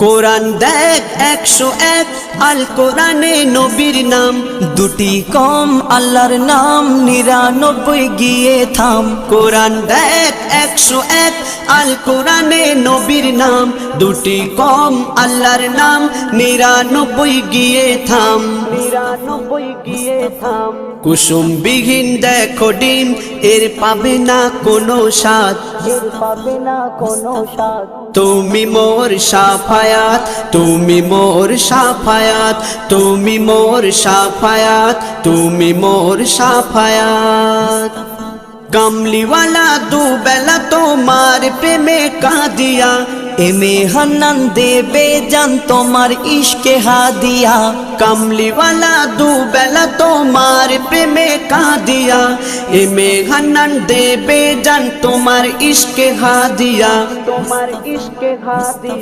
কোরআন দেখ 101 আল কোরআনে নবীর নাম, দুটি কম আল্লাহর নাম 99 গিয়ে থাম। কোরআন দেখ 101 আল কোরআনে নবীর নাম, দুটি কম আল্লাহর নাম 99 গিয়ে থাম। 99 গিয়ে থাম। কুসুম বিহীন দেখো ডিম, এর পাবে না কোনো স্বাদ, এর পাবে না কোনো স্বাদ। তুমি মোর শাফায়াত, তুমি মোর শাফায়াত, তুমি মোর শাফায়াত, তুমি মোর শাফায়াত। কামলিওয়ালা দুবেলা তোমার প্রেমে কাঁদিয়া, এমে হান্নান দেবে জান তোমার ইশকে হাদিয়া। কামলিওয়ালা দুবেলা তোমার প্রেমে কাঁদিয়া, এমে হান্নান দেবে জান তোমার ইশকে হাদিয়া, তোমার ইশকে হাদিয়া।